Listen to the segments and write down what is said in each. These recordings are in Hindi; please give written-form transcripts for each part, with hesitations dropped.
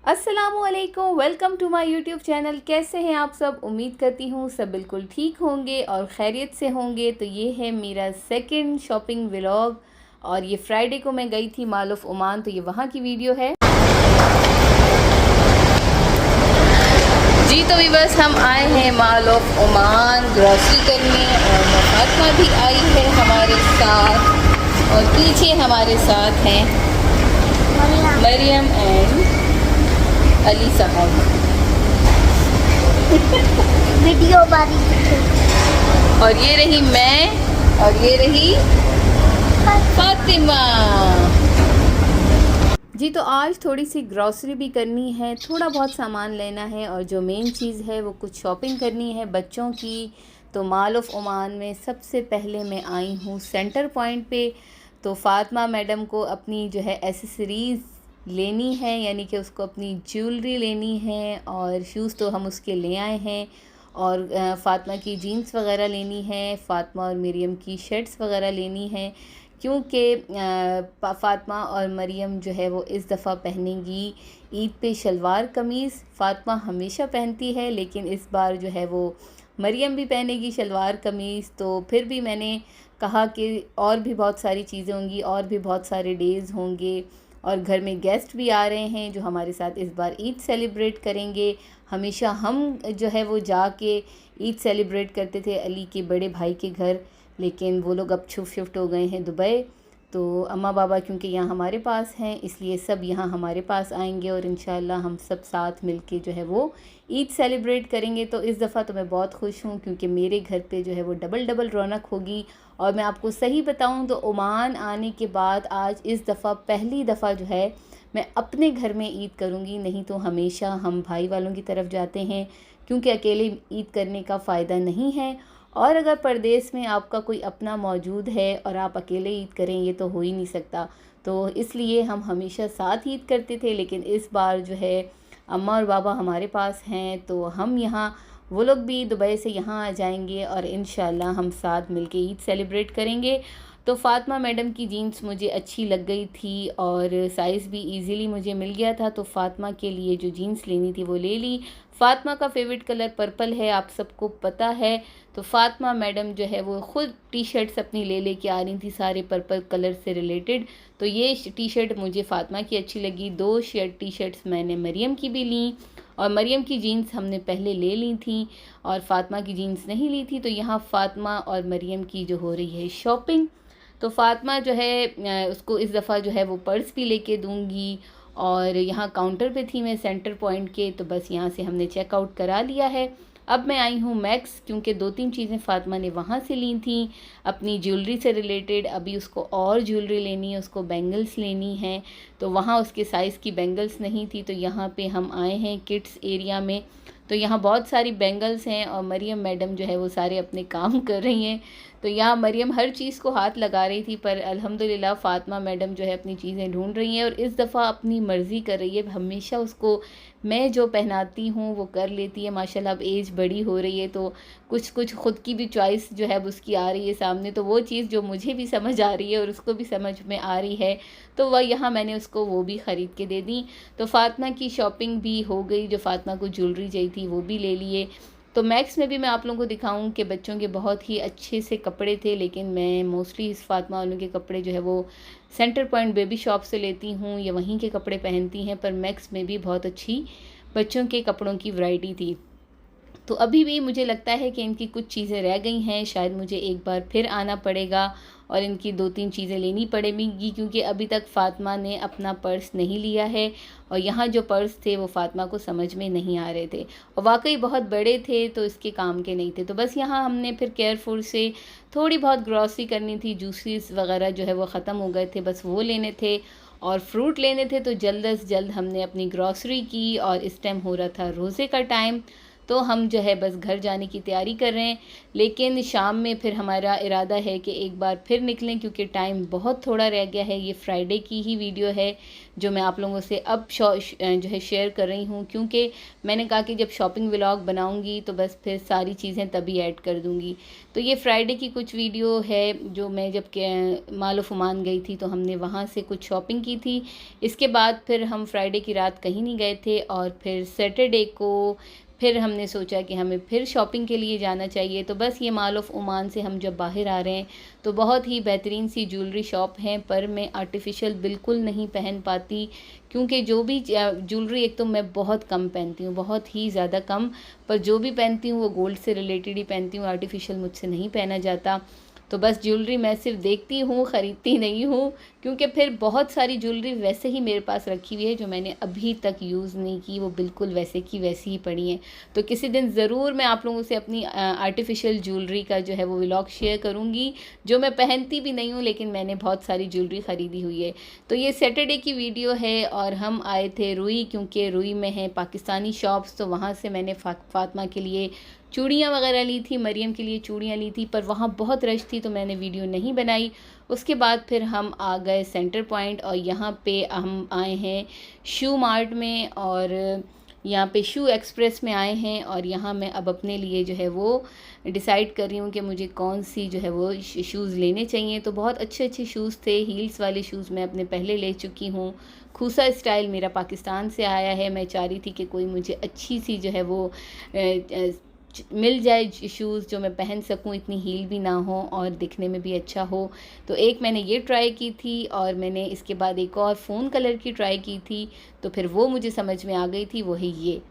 अस्सलामुअलैकुम, welcome to my YouTube channel. कैसे हैं आप सब? उम्मीद करती हूँ सब बिल्कुल ठीक होंगे और खैरियत से होंगे। तो ये है मेरा सेकंड शॉपिंग व्लॉग और ये फ्राइडे को मैं गई थी मॉल ऑफ ओमान, तो ये वहाँ की वीडियो है जी। तो भी बस हम आए हैं मॉल ऑफ ओमान ग्रॉसरी करने और फातिमा भी आई है हमारे साथ और पीछे हमारे साथ हैं मरियम एंड अली साहब। वीडियो बारी और ये रही मैं और ये रही फातिमा जी। तो आज थोड़ी सी ग्रॉसरी भी करनी है, थोड़ा बहुत सामान लेना है और जो मेन चीज़ है वो कुछ शॉपिंग करनी है बच्चों की। तो मॉल ऑफ ओमान में सबसे पहले मैं आई हूँ सेंटर पॉइंट पे। तो फातिमा मैडम को अपनी जो है एसेसरीज़ लेनी है, यानी कि उसको अपनी ज्वेलरी लेनी है और शूज़ तो हम उसके ले आए हैं और फातिमा की जीन्स वगैरह लेनी है, फातिमा और मरियम की शर्ट्स वगैरह लेनी है क्योंकि फातिमा और मरियम जो है वो इस दफ़ा पहनेंगी ईद पे शलवार कमीज़। फातिमा हमेशा पहनती है लेकिन इस बार जो है वो मरियम भी पहनेगी शलवार कमीज़। तो फिर भी मैंने कहा कि और भी बहुत सारी चीज़ें होंगी और भी बहुत सारे डेज़ होंगे और घर में गेस्ट भी आ रहे हैं जो हमारे साथ इस बार ईद सेलिब्रेट करेंगे। हमेशा हम जो है वो जाके ईद सेलिब्रेट करते थे अली के बड़े भाई के घर, लेकिन वो लोग अब शिफ्ट हो गए हैं दुबई। तो अम्मा बाबा क्योंकि यहाँ हमारे पास हैं इसलिए सब यहाँ हमारे पास आएंगे और इंशाल्लाह हम सब साथ मिलके जो है वो ईद सेलिब्रेट करेंगे। तो इस दफ़ा तो मैं बहुत खुश हूँ क्योंकि मेरे घर पे जो है वो डबल रौनक होगी। और मैं आपको सही बताऊँ तो ओमान आने के बाद आज इस दफ़ा पहली दफ़ा जो है मैं अपने घर में ईद करूँगी। नहीं तो हमेशा हम भाई वालों की तरफ जाते हैं क्योंकि अकेले ईद करने का फ़ायदा नहीं है। और अगर परदेश में आपका कोई अपना मौजूद है और आप अकेले ईद करें ये तो हो ही नहीं सकता। तो इसलिए हम हमेशा साथ ईद करते थे, लेकिन इस बार जो है अम्मा और बाबा हमारे पास हैं तो हम यहाँ वो लोग भी दुबई से यहाँ आ जाएंगे और इंशाल्लाह हम साथ मिलके ईद सेलिब्रेट करेंगे। तो फातिमा मैडम की जीन्स मुझे अच्छी लग गई थी और साइज़ भी इजीली मुझे मिल गया था, तो फातिमा के लिए जो जीन्स लेनी थी वो ले ली। फातिमा का फेवरेट कलर पर्पल है, आप सबको पता है। तो फातिमा मैडम जो है वो ख़ुद टी शर्ट्स अपनी ले के आ रही थी सारे पर्पल कलर से रिलेटेड। तो ये टी शर्ट मुझे फातिमा की अच्छी लगी। दो टी शर्ट्स मैंने मरियम की भी ली और मरियम की जीन्स हमने पहले ले ली थी और फातिमा की जीन्स नहीं ली थी। तो यहाँ फातिमा और मरियम की जो हो रही है शॉपिंग। तो फातिमा जो है उसको इस दफ़ा जो है वो पर्स भी लेके दूंगी और यहाँ काउंटर पे थी मैं सेंटर पॉइंट के, तो बस यहाँ से हमने चेकआउट करा लिया है। अब मैं आई हूँ मैक्स क्योंकि 2-3 चीज़ें फातिमा ने वहाँ से ली थी अपनी ज्वेलरी से रिलेटेड। अभी उसको और ज्वेलरी लेनी है, उसको बैंगल्स लेनी है, तो वहाँ उसके साइज़ की बैंगल्स नहीं थी। तो यहाँ पे हम आए हैं किड्स एरिया में, तो यहाँ बहुत सारी बैंगल्स हैं और मरियम मैडम जो है वो सारे अपने काम कर रही हैं। तो यहाँ मरियम हर चीज़ को हाथ लगा रही थी पर अल्हम्दुलिल्लाह फातिमा मैडम जो है अपनी चीज़ें ढूंढ रही हैं और इस दफ़ा अपनी मर्ज़ी कर रही है। हमेशा उसको मैं जो पहनाती हूँ वो कर लेती है माशाल्लाह। अब एज बड़ी हो रही है तो कुछ कुछ ख़ुद की भी चॉइस जो है उसकी आ रही है सामने, तो वो चीज़ जो मुझे भी समझ आ रही है और उसको भी समझ में आ रही है तो वह यहाँ मैंने उसको वो भी ख़रीद के दे दी। तो फातिमा की शॉपिंग भी हो गई, जो फातिमा को ज्वेलरी चाहिए थी वो भी ले लिए। तो मैक्स में भी मैं आप लोगों को दिखाऊं कि बच्चों के बहुत ही अच्छे से कपड़े थे, लेकिन मैं मोस्टली इस फातिमा वालों के कपड़े जो है वो सेंटर पॉइंट बेबी शॉप से लेती हूँ या वहीं के कपड़े पहनती हैं। पर मैक्स में भी बहुत अच्छी बच्चों के कपड़ों की वैरायटी थी। तो अभी भी मुझे लगता है कि इनकी कुछ चीज़ें रह गई हैं, शायद मुझे एक बार फिर आना पड़ेगा और इनकी 2-3 चीज़ें लेनी पड़ेंगी क्योंकि अभी तक फातिमा ने अपना पर्स नहीं लिया है और यहाँ जो पर्स थे वो फातिमा को समझ में नहीं आ रहे थे और वाकई बहुत बड़े थे तो इसके काम के नहीं थे। तो बस यहाँ हमने फिर केयरफुल से थोड़ी बहुत ग्रॉसरी करनी थी, जूसेस वगैरह जो है वो ख़त्म हो गए थे, बस वो लेने थे और फ्रूट लेने थे। तो जल्द अज जल्द हमने अपनी ग्रॉसरी की और इस टाइम हो रहा था रोज़े का टाइम। तो हम जो है बस घर जाने की तैयारी कर रहे हैं। लेकिन शाम में फिर हमारा इरादा है कि एक बार फिर निकलें, क्योंकि टाइम बहुत थोड़ा रह गया है। ये फ्राइडे की ही वीडियो है जो मैं आप लोगों से अब जो है शेयर कर रही हूँ, क्योंकि मैंने कहा कि जब शॉपिंग व्लॉग बनाऊँगी तो बस फिर सारी चीज़ें तभी ऐड कर दूँगी। तो ये फ्राइडे की कुछ वीडियो है जो मैं जब माल ऑफ ओमान गई थी तो हमने वहाँ से कुछ शॉपिंग की थी। इसके बाद फिर हम फ्राइडे की रात कहीं नहीं गए थे और फिर सैटरडे को फिर हमने सोचा कि हमें फिर शॉपिंग के लिए जाना चाहिए। तो बस ये माल ऑफ ओमान से हम जब बाहर आ रहे हैं तो बहुत ही बेहतरीन सी ज्वेलरी शॉप है, पर मैं आर्टिफिशियल बिल्कुल नहीं पहन पाती, क्योंकि जो भी ज्वेलरी एक तो मैं बहुत कम पहनती हूँ, बहुत ही ज़्यादा कम, पर जो भी पहनती हूँ वो गोल्ड से रिलेटेड ही पहनती हूँ। आर्टिफिशियल मुझसे नहीं पहना जाता। तो बस ज्वेलरी मैं सिर्फ देखती हूँ, ख़रीदती नहीं हूँ, क्योंकि फिर बहुत सारी ज्वेलरी वैसे ही मेरे पास रखी हुई है जो मैंने अभी तक यूज़ नहीं की, वो बिल्कुल वैसे की वैसी ही पड़ी हैं। तो किसी दिन ज़रूर मैं आप लोगों से अपनी आर्टिफिशियल ज्वेलरी का जो है वो व्लॉग शेयर करूँगी, जो मैं पहनती भी नहीं हूँ लेकिन मैंने बहुत सारी ज्वेलरी ख़रीदी हुई है। तो ये सैटरडे की वीडियो है और हम आए थे रुई, क्योंकि रुई में है पाकिस्तानी शॉप्स, तो वहाँ से मैंने फ़ातिमा के लिए चूड़ियाँ वगैरह ली थी, मरियम के लिए चूड़ियाँ ली थी, पर वहाँ बहुत रश थी तो मैंने वीडियो नहीं बनाई। उसके बाद फिर हम आ गए सेंटर पॉइंट और यहाँ पे हम आए हैं शू मार्ट में, और यहाँ पे शू एक्सप्रेस में आए हैं। और यहाँ मैं अब अपने लिए जो है वो डिसाइड कर रही हूँ कि मुझे कौन सी जो है वो शूज़ लेने चाहिए। तो बहुत अच्छे अच्छे शूज़ थे, हील्स वाले शूज़ मैं अपने पहले ले चुकी हूँ। खूसा स्टाइल मेरा पाकिस्तान से आया है। मैं चाह रही थी कि कोई मुझे अच्छी सी जो है वो मिल जाए शूज़ जो मैं पहन सकूं, इतनी हील भी ना हो और दिखने में भी अच्छा हो। तो एक मैंने ये ट्राई की थी और मैंने इसके बाद एक और फ़ोन कलर की ट्राई की थी, तो फिर वो मुझे समझ में आ गई थी, वो है ये।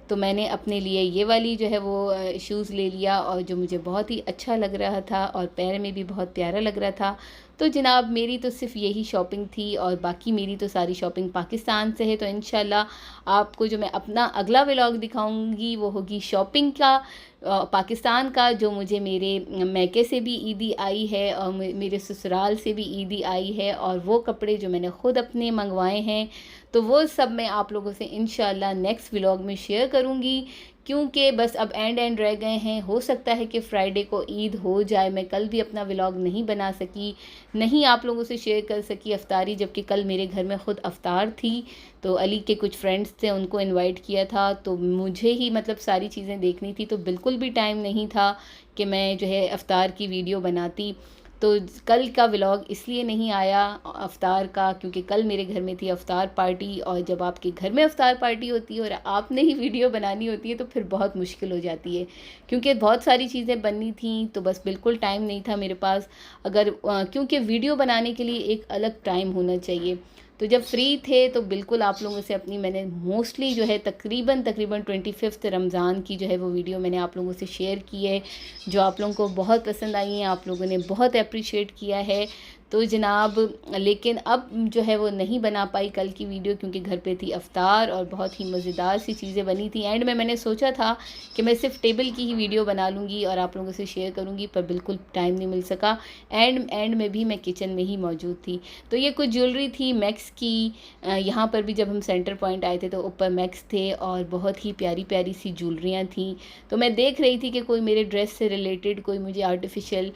तो मैंने अपने लिए ये वाली जो है वो शूज़ ले लिया, और जो मुझे बहुत ही अच्छा लग रहा था और पैर में भी बहुत प्यारा लग रहा था। तो जनाब मेरी तो सिर्फ यही शॉपिंग थी और बाकी मेरी तो सारी शॉपिंग पाकिस्तान से है। तो इंशाल्लाह आपको जो मैं अपना अगला व्लॉग दिखाऊंगी वो होगी शॉपिंग का, पाकिस्तान का, जो मुझे मेरे मैके से भी ईदी आई है और मेरे ससुराल से भी ईदी आई है, और वो कपड़े जो मैंने ख़ुद अपने मंगवाए हैं, तो वो सब मैं आप लोगों से इंशाल्लाह नेक्स्ट व्लॉग में शेयर करूँगी। क्योंकि बस अब एंड रह गए हैं, हो सकता है कि फ्राइडे को ईद हो जाए। मैं कल भी अपना व्लॉग नहीं बना सकी, नहीं आप लोगों से शेयर कर सकी अफ्तारी, जबकि कल मेरे घर में ख़ुद अफ्तार थी। तो अली के कुछ फ्रेंड्स थे, उनको इनवाइट किया था, तो मुझे ही मतलब सारी चीज़ें देखनी थी, तो बिल्कुल भी टाइम नहीं था कि मैं जो है अफ्तार की वीडियो बनाती। तो कल का व्लॉग इसलिए नहीं आया अफ्तार का, क्योंकि कल मेरे घर में थी अफ्तार पार्टी, और जब आपके घर में अफ्तार पार्टी होती है और आपने ही वीडियो बनानी होती है तो फिर बहुत मुश्किल हो जाती है, क्योंकि बहुत सारी चीज़ें बननी थी, तो बस बिल्कुल टाइम नहीं था मेरे पास। क्योंकि वीडियो बनाने के लिए एक अलग टाइम होना चाहिए। तो जब फ्री थे तो बिल्कुल आप लोगों से अपनी मैंने मोस्टली जो है तकरीबन 25 रमज़ान की जो है वो वीडियो मैंने आप लोगों से शेयर की है, जो आप लोगों को बहुत पसंद आई हैं, आप लोगों ने बहुत अप्रिशिएट किया है। तो जनाब लेकिन अब जो है वो नहीं बना पाई कल की वीडियो, क्योंकि घर पे थी अफ्तार और बहुत ही मज़ेदार सी चीज़ें बनी थी। एंड में मैंने सोचा था कि मैं सिर्फ टेबल की ही वीडियो बना लूँगी और आप लोगों से शेयर करूँगी, पर बिल्कुल टाइम नहीं मिल सका। एंड में भी मैं किचन में ही मौजूद थी। तो ये कुछ ज्वेलरी थी मैक्स की। यहाँ पर भी जब हम सेंटर पॉइंट आए थे तो ऊपर मैक्स थे और बहुत ही प्यारी प्यारी सी ज्वेलरियाँ थी। तो मैं देख रही थी कि कोई मेरे ड्रेस से रिलेटेड कोई मुझे आर्टिफिशियल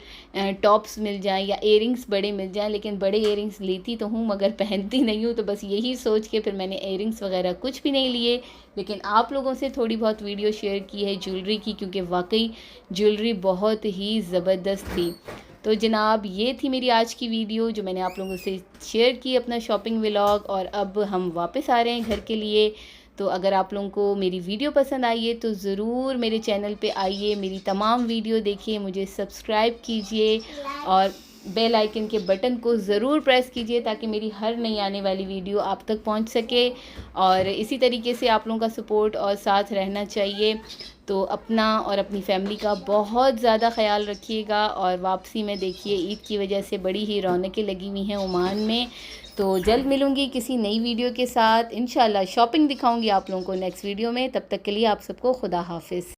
टॉप्स मिल जाएँ या इयरिंग्स बड़े मिल जाएँ, लेकिन बड़े इयरिंग्स लेती तो हूँ मगर पहनती नहीं हूँ। तो बस यही सोच के फिर मैंने इयरिंग्स वगैरह कुछ भी नहीं लिए, लेकिन आप लोगों से थोड़ी बहुत वीडियो शेयर की है ज्वेलरी की, क्योंकि वाकई ज्वेलरी बहुत ही ज़बरदस्त थी। तो जनाब ये थी मेरी आज की वीडियो जो मैंने आप लोगों से शेयर की, अपना शॉपिंग व्लॉग। और अब हम वापस आ रहे हैं घर के लिए। तो अगर आप लोगों को मेरी वीडियो पसंद आई है तो ज़रूर मेरे चैनल पे आइए, मेरी तमाम वीडियो देखिए, मुझे सब्सक्राइब कीजिए और बेल आइकन के बटन को ज़रूर प्रेस कीजिए ताकि मेरी हर नई आने वाली वीडियो आप तक पहुंच सके। और इसी तरीके से आप लोगों का सपोर्ट और साथ रहना चाहिए। तो अपना और अपनी फैमिली का बहुत ज़्यादा ख्याल रखिएगा। और वापसी में देखिए ईद की वजह से बड़ी ही रौनकें लगी हुई हैं ओमान में। तो जल्द मिलूँगी किसी नई वीडियो के साथ, इंशाल्लाह शॉपिंग दिखाऊँगी आप लोगों को नेक्स्ट वीडियो में। तब तक के लिए आप सबको खुदा हाफिज़।